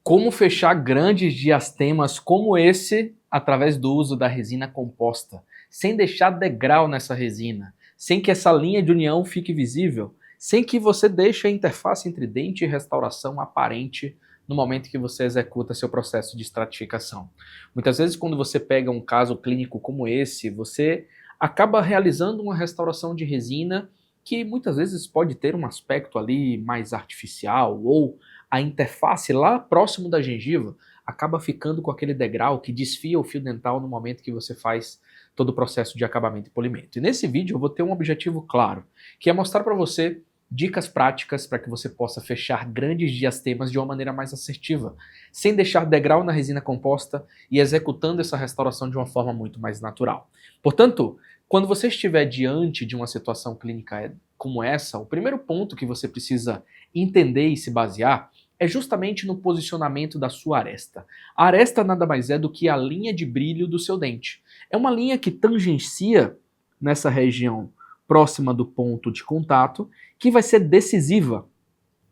Como fechar grandes diastemas como esse através do uso da resina composta, sem deixar degrau nessa resina, sem que essa linha de união fique visível, sem que você deixe a interface entre dente e restauração aparente no momento que você executa seu processo de estratificação. Muitas vezes, quando você pega um caso clínico como esse, você acaba realizando uma restauração de resina que muitas vezes pode ter um aspecto ali mais artificial, ou a interface lá próximo da gengiva acaba ficando com aquele degrau que desfia o fio dental no momento que você faz todo o processo de acabamento e polimento. E nesse vídeo eu vou ter um objetivo claro, que é mostrar para você dicas práticas para que você possa fechar grandes diastemas de uma maneira mais assertiva, sem deixar degrau na resina composta e executando essa restauração de uma forma muito mais natural. Portanto, quando você estiver diante de uma situação clínica como essa, o primeiro ponto que você precisa entender e se basear é justamente no posicionamento da sua aresta. A aresta nada mais é do que a linha de brilho do seu dente. É uma linha que tangencia nessa região próxima do ponto de contato, que vai ser decisiva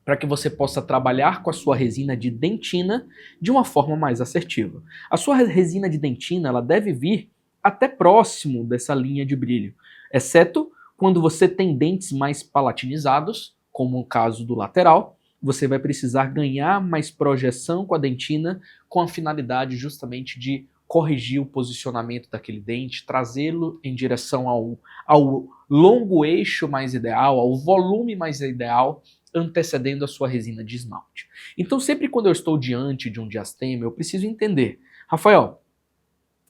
para que você possa trabalhar com a sua resina de dentina de uma forma mais assertiva. A sua resina de dentina ela deve vir até próximo dessa linha de brilho, exceto quando você tem dentes mais palatinizados, como o caso do lateral, você vai precisar ganhar mais projeção com a dentina, com a finalidade justamente de corrigir o posicionamento daquele dente, trazê-lo em direção ao longo eixo mais ideal, ao volume mais ideal, antecedendo a sua resina de esmalte. Então, sempre quando eu estou diante de um diastema, eu preciso entender, Rafael,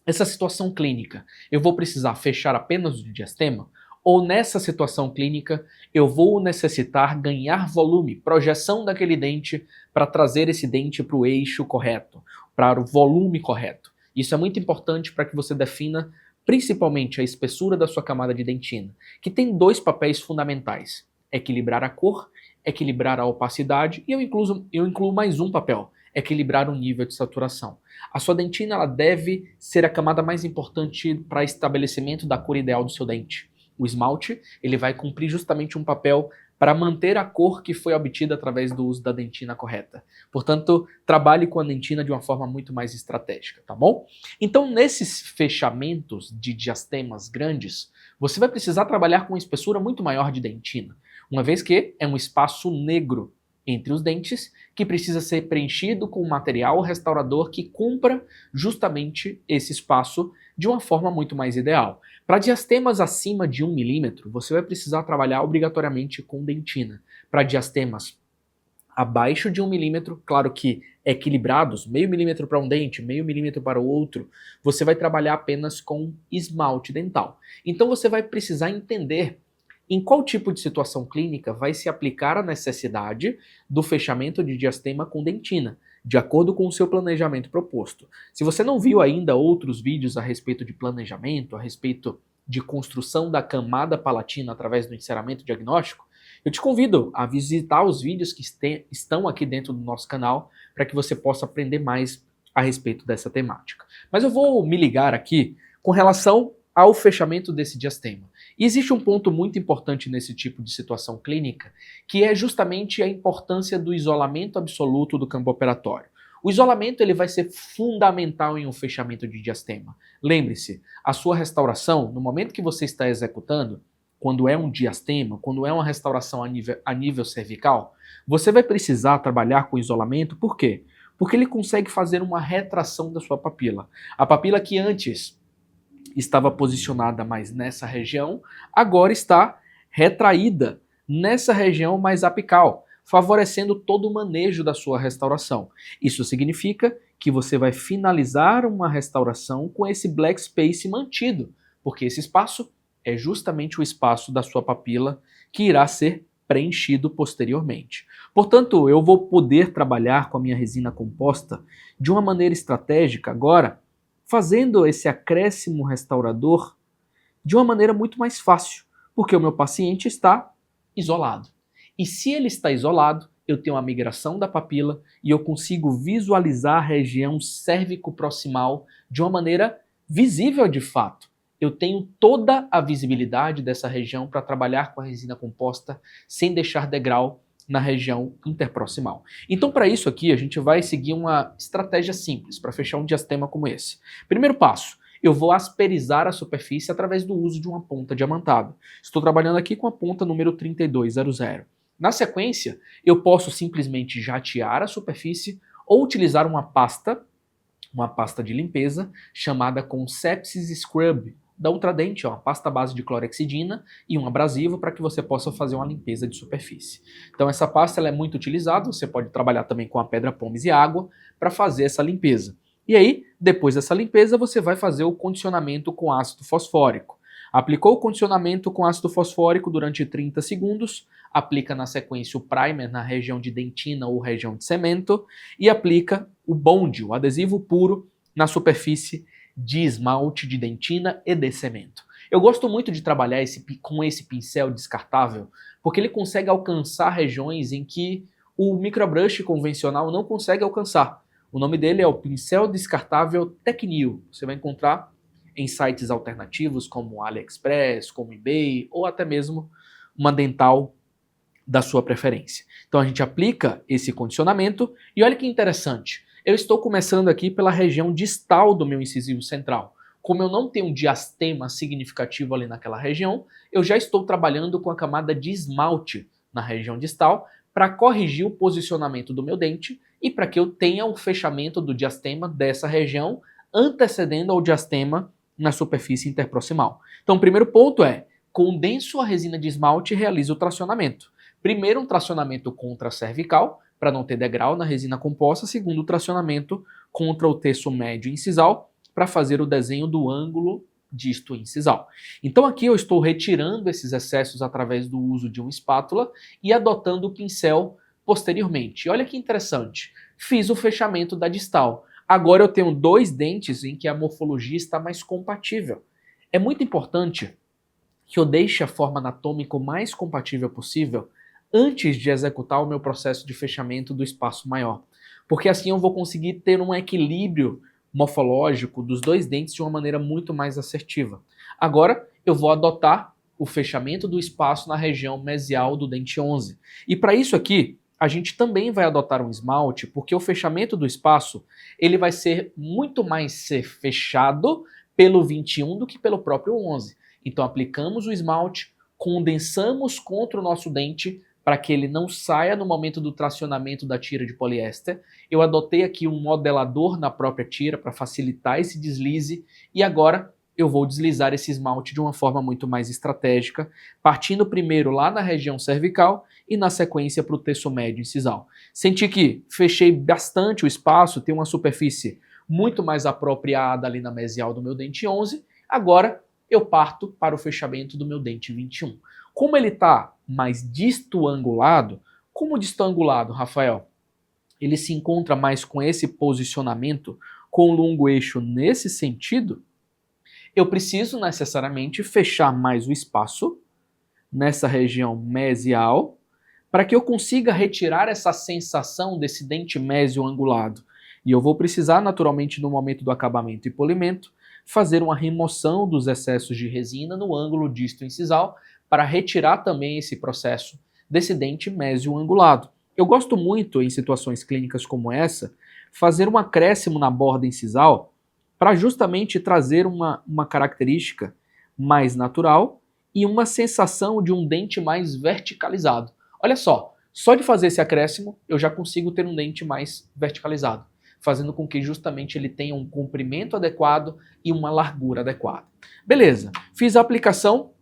essa situação clínica, eu vou precisar fechar apenas o diastema? Ou nessa situação clínica, eu vou necessitar ganhar volume, projeção daquele dente para trazer esse dente para o eixo correto, para o volume correto. Isso é muito importante para que você defina principalmente a espessura da sua camada de dentina, que tem dois papéis fundamentais: equilibrar a cor, equilibrar a opacidade, e eu incluo mais um papel: equilibrar o nível de saturação. A sua dentina ela deve ser a camada mais importante para estabelecimento da cor ideal do seu dente. O esmalte ele vai cumprir justamente um papel para manter a cor que foi obtida através do uso da dentina correta. Portanto, trabalhe com a dentina de uma forma muito mais estratégica, tá bom? Então, nesses fechamentos de diastemas grandes, você vai precisar trabalhar com uma espessura muito maior de dentina, uma vez que é um espaço negro entre os dentes que precisa ser preenchido com um material restaurador que cumpra justamente esse espaço de uma forma muito mais ideal. Para diastemas acima de 1 milímetro, você vai precisar trabalhar obrigatoriamente com dentina. Para diastemas abaixo de 1 milímetro, claro que equilibrados, meio milímetro para um dente, meio milímetro para o outro, você vai trabalhar apenas com esmalte dental. Então você vai precisar entender em qual tipo de situação clínica vai se aplicar a necessidade do fechamento de diastema com dentina, de acordo com o seu planejamento proposto. Se você não viu ainda outros vídeos a respeito de planejamento, a respeito de construção da camada palatina através do enceramento diagnóstico, eu te convido a visitar os vídeos que estão aqui dentro do nosso canal para que você possa aprender mais a respeito dessa temática. Mas eu vou me ligar aqui com relação ao fechamento desse diastema. E existe um ponto muito importante nesse tipo de situação clínica, que é justamente a importância do isolamento absoluto do campo operatório. O isolamento ele vai ser fundamental em um fechamento de diastema. Lembre-se, a sua restauração, no momento que você está executando, quando é um diastema, quando é uma restauração a nível cervical, você vai precisar trabalhar com isolamento, por quê? Porque ele consegue fazer uma retração da sua papila. A papila que antes estava posicionada mais nessa região, agora está retraída nessa região mais apical, favorecendo todo o manejo da sua restauração. Isso significa que você vai finalizar uma restauração com esse black space mantido, porque esse espaço é justamente o espaço da sua papila que irá ser preenchido posteriormente. Portanto, eu vou poder trabalhar com a minha resina composta de uma maneira estratégica agora, fazendo esse acréscimo restaurador de uma maneira muito mais fácil, porque o meu paciente está isolado. E se ele está isolado, eu tenho a migração da papila e eu consigo visualizar a região cérvico-proximal de uma maneira visível de fato. Eu tenho toda a visibilidade dessa região para trabalhar com a resina composta sem deixar degrau na região interproximal. Então, para isso aqui, a gente vai seguir uma estratégia simples para fechar um diastema como esse. Primeiro passo, eu vou asperizar a superfície através do uso de uma ponta diamantada. Estou trabalhando aqui com a ponta número 3200. Na sequência, eu posso simplesmente jatear a superfície ou utilizar uma pasta de limpeza chamada Concepsis Scrub, da Ultradent, uma pasta base de clorexidina e um abrasivo para que você possa fazer uma limpeza de superfície. Então essa pasta ela é muito utilizada, você pode trabalhar também com a pedra pómez e água para fazer essa limpeza. E aí, depois dessa limpeza, você vai fazer o condicionamento com ácido fosfórico. Aplicou o condicionamento com ácido fosfórico durante 30 segundos, aplica na sequência o primer na região de dentina ou região de cemento e aplica o bond, o adesivo puro, na superfície de esmalte de dentina e de cemento. Eu gosto muito de trabalhar com esse pincel descartável, porque ele consegue alcançar regiões em que o microbrush convencional não consegue alcançar. O nome dele é o pincel descartável Tecnil. Você vai encontrar em sites alternativos como AliExpress, como eBay ou até mesmo uma dental da sua preferência. Então a gente aplica esse condicionamento e olha que interessante. Eu estou começando aqui pela região distal do meu incisivo central. Como eu não tenho um diastema significativo ali naquela região, eu já estou trabalhando com a camada de esmalte na região distal para corrigir o posicionamento do meu dente e para que eu tenha o fechamento do diastema dessa região antecedendo ao diastema na superfície interproximal. Então o primeiro ponto é, condenso a resina de esmalte e realizo o tracionamento. Primeiro um tracionamento contra a cervical, para não ter degrau na resina composta. Segundo, o tracionamento contra o terço médio incisal, para fazer o desenho do ângulo disto-incisal. Então aqui eu estou retirando esses excessos através do uso de uma espátula e adotando o pincel posteriormente. Olha que interessante, fiz o fechamento da distal. Agora eu tenho dois dentes em que a morfologia está mais compatível. É muito importante que eu deixe a forma anatômica o mais compatível possível antes de executar o meu processo de fechamento do espaço maior. Porque assim eu vou conseguir ter um equilíbrio morfológico dos dois dentes de uma maneira muito mais assertiva. Agora eu vou adotar o fechamento do espaço na região mesial do dente 11. E para isso aqui, a gente também vai adotar um esmalte, porque o fechamento do espaço ele vai ser muito mais fechado pelo 21 do que pelo próprio 11. Então aplicamos o esmalte, condensamos contra o nosso dente para que ele não saia no momento do tracionamento da tira de poliéster. Eu adotei aqui um modelador na própria tira para facilitar esse deslize e agora eu vou deslizar esse esmalte de uma forma muito mais estratégica, partindo primeiro lá na região cervical e na sequência para o terço médio incisal. Senti que fechei bastante o espaço, tem uma superfície muito mais apropriada ali na mesial do meu dente 11, agora eu parto para o fechamento do meu dente 21. Como ele está mais distoangulado, como distoangulado, Rafael? Ele se encontra mais com esse posicionamento, com o longo eixo nesse sentido, eu preciso necessariamente fechar mais o espaço nessa região mesial para que eu consiga retirar essa sensação desse dente mésio angulado. E eu vou precisar, naturalmente, no momento do acabamento e polimento, fazer uma remoção dos excessos de resina no ângulo disto-incisal para retirar também esse processo desse dente mésio angulado. Eu gosto muito, em situações clínicas como essa, fazer um acréscimo na borda incisal para justamente trazer uma característica mais natural e uma sensação de um dente mais verticalizado. Olha só de fazer esse acréscimo eu já consigo ter um dente mais verticalizado, fazendo com que justamente ele tenha um comprimento adequado e uma largura adequada. Beleza, fiz a aplicação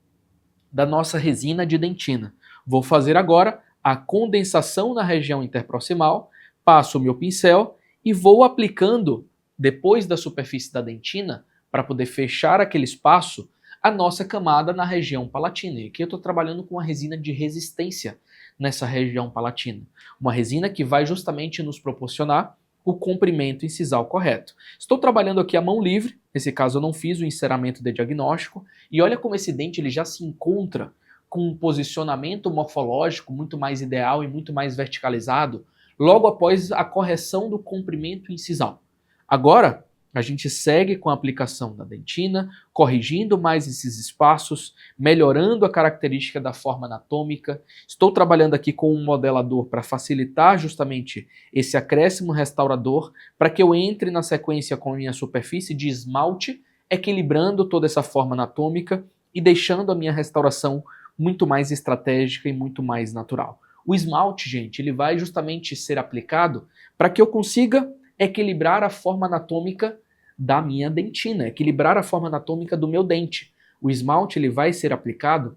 da nossa resina de dentina. Vou fazer agora a condensação na região interproximal, passo o meu pincel e vou aplicando, depois da superfície da dentina, para poder fechar aquele espaço, a nossa camada na região palatina. E aqui eu estou trabalhando com uma resina de resistência nessa região palatina. Uma resina que vai justamente nos proporcionar o comprimento incisal correto. Estou trabalhando aqui a mão livre, nesse caso eu não fiz o enceramento de diagnóstico, e olha como esse dente ele já se encontra com um posicionamento morfológico muito mais ideal e muito mais verticalizado, logo após a correção do comprimento incisal. Agora, A gente segue com a aplicação da dentina, corrigindo mais esses espaços, melhorando a característica da forma anatômica. Estou trabalhando aqui com um modelador para facilitar justamente esse acréscimo restaurador, para que eu entre na sequência com a minha superfície de esmalte, equilibrando toda essa forma anatômica e deixando a minha restauração muito mais estratégica e muito mais natural. O esmalte, gente, ele vai justamente ser aplicado para que eu consiga equilibrar a forma anatômica da minha dentina, equilibrar a forma anatômica do meu dente. O esmalte ele vai ser aplicado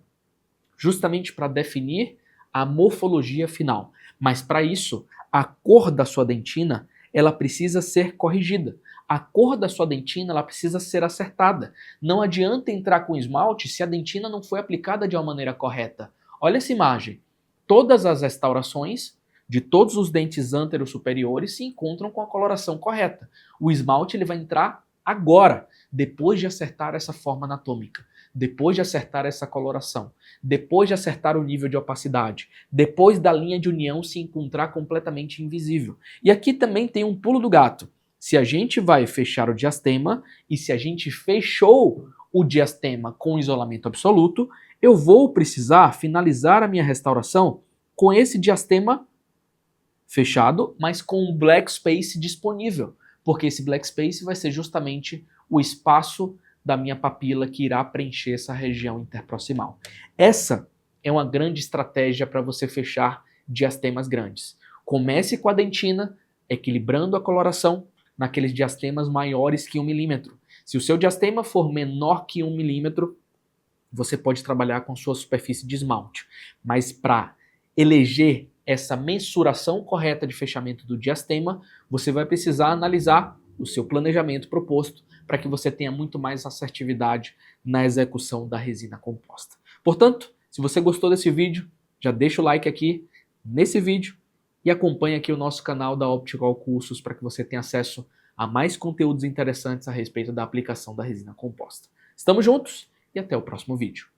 justamente para definir a morfologia final. Mas para isso, a cor da sua dentina, ela precisa ser corrigida. A cor da sua dentina, ela precisa ser acertada. Não adianta entrar com esmalte se a dentina não foi aplicada de uma maneira correta. Olha essa imagem. Todas as restaurações de todos os dentes antero-superiores se encontram com a coloração correta. O esmalte ele vai entrar agora, depois de acertar essa forma anatômica, depois de acertar essa coloração, depois de acertar o nível de opacidade, depois da linha de união se encontrar completamente invisível. E aqui também tem um pulo do gato. Se a gente vai fechar o diastema e se a gente fechou o diastema com isolamento absoluto, eu vou precisar finalizar a minha restauração com esse diastema fechado, mas com um black space disponível, porque esse black space vai ser justamente o espaço da minha papila que irá preencher essa região interproximal. Essa é uma grande estratégia para você fechar diastemas grandes. Comece com a dentina, equilibrando a coloração naqueles diastemas maiores que 1 milímetro. Se o seu diastema for menor que 1 milímetro, você pode trabalhar com sua superfície de esmalte. Mas para eleger essa mensuração correta de fechamento do diastema, você vai precisar analisar o seu planejamento proposto para que você tenha muito mais assertividade na execução da resina composta. Portanto, se você gostou desse vídeo, já deixa o like aqui nesse vídeo e acompanhe aqui o nosso canal da Optical Cursos para que você tenha acesso a mais conteúdos interessantes a respeito da aplicação da resina composta. Estamos juntos e até o próximo vídeo.